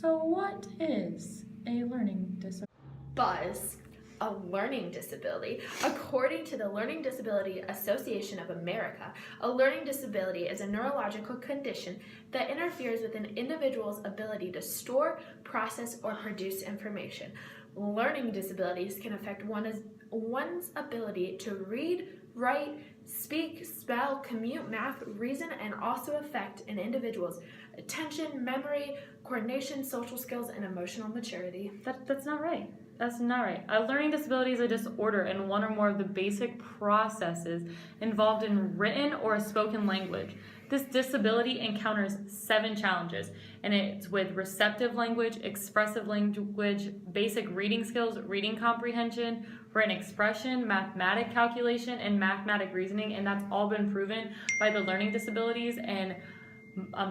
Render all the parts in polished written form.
So what is a learning disability? Buzz, a learning disability. According to the Learning Disability Association of America, a learning disability is a neurological condition that interferes with an individual's ability to store, process, or produce information. Learning disabilities can affect one's ability to read, write, speak, spell, commute, math, reason, and also affect an individual's attention, memory, coordination, social skills, and emotional maturity. That's not right. That's not right. A learning disability is a disorder in one or more of the basic processes involved in written or spoken language. This disability encounters 7 challenges, and it's with receptive language, expressive language, basic reading skills, reading comprehension, written expression, mathematic calculation, and mathematic reasoning, and that's all been proven by the learning disabilities and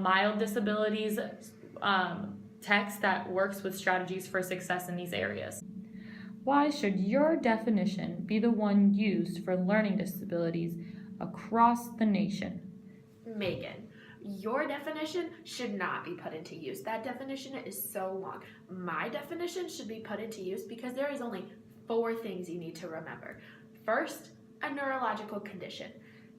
mild disabilities text that works with strategies for success in these areas. Why should your definition be the one used for learning disabilities across the nation? Megan, your definition should not be put into use. That definition is so long. My definition should be put into use because there is only 4 things you need to remember. First, a neurological condition.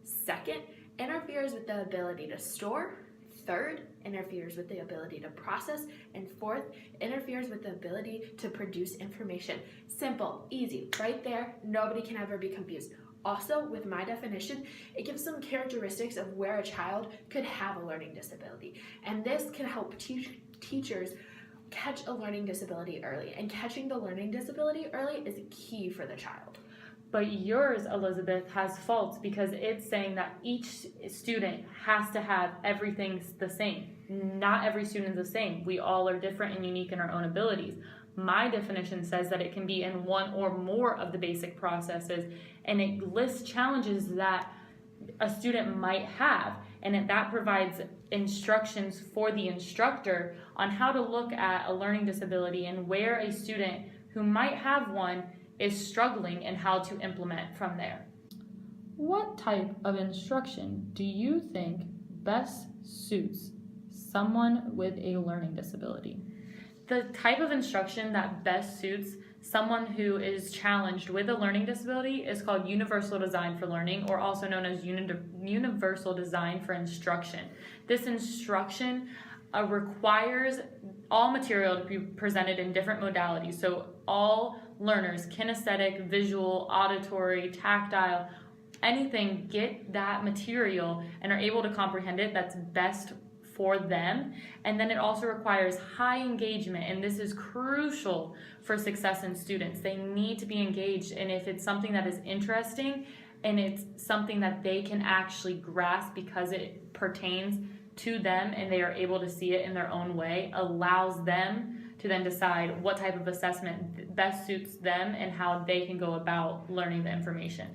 Second, interferes with the ability to store. Third, interferes with the ability to process. And fourth, interferes with the ability to produce information. Simple, easy, right there. Nobody can ever be confused. Also, with my definition, it gives some characteristics of where a child could have a learning disability. And this can help teachers catch a learning disability early. And catching the learning disability early is key for the child. But yours, Elizabeth, has faults because it's saying that each student has to have everything the same. Not every student is the same. We all are different and unique in our own abilities. My definition says that it can be in one or more of the basic processes, and it lists challenges that a student might have, and that provides instructions for the instructor on how to look at a learning disability and where a student who might have one is struggling and how to implement from there. What type of instruction do you think best suits someone with a learning disability? The type of instruction that best suits someone who is challenged with a learning disability is called universal design for learning, or also known as universal design for instruction. This instruction requires all material to be presented in different modalities. So all learners, kinesthetic, visual, auditory, tactile, anything, get that material and are able to comprehend it that's best for them. And then it also requires high engagement, and this is crucial for success in students. They need to be engaged, and if it's something that is interesting and it's something that they can actually grasp because it pertains to them and they are able to see it in their own way, allows them to then decide what type of assessment best suits them and how they can go about learning the information.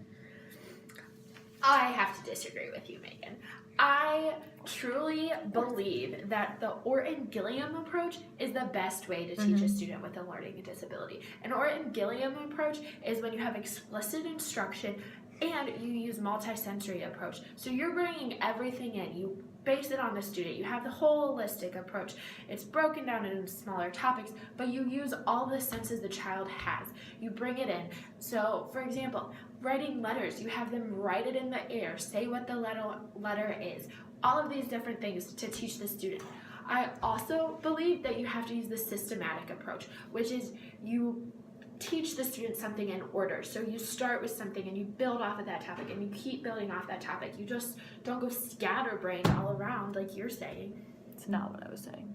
I have to disagree with you, Megan. I truly believe that the Orton-Gilliam approach is the best way to teach a student with a learning disability. An Orton-Gilliam approach is when you have explicit instruction and you use multisensory approach. So you're bringing everything in. You base it on the student. You have the holistic approach. It's broken down into smaller topics, but you use all the senses the child has. You bring it in. So, for example, writing letters, you have them write it in the air, say what the letter is. All of these different things to teach the student. I also believe that you have to use the systematic approach, which is you teach the student something in order. So you start with something and you build off of that topic and you keep building off that topic. You just don't go scatterbrain all around like you're saying. It's not what I was saying.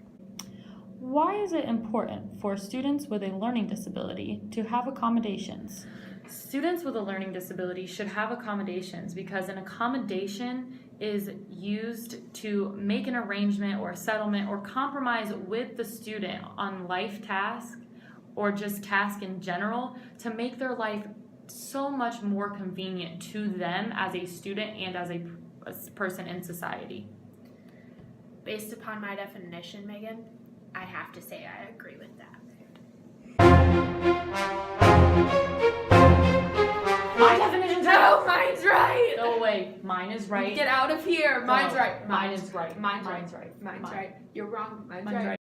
Why is it important for students with a learning disability to have accommodations? Students with a learning disability should have accommodations because an accommodation is used to make an arrangement or a settlement or compromise with the student on life tasks or just tasks in general to make their life so much more convenient to them as a student and as a person in society. Based upon my definition, Megan, I have to say I agree with that. My definition's No, mine's right! Go away. Mine is right. Get out of here. Mine's right. Mine is right. Mine's right. Mine's right. You're wrong. Mine's right.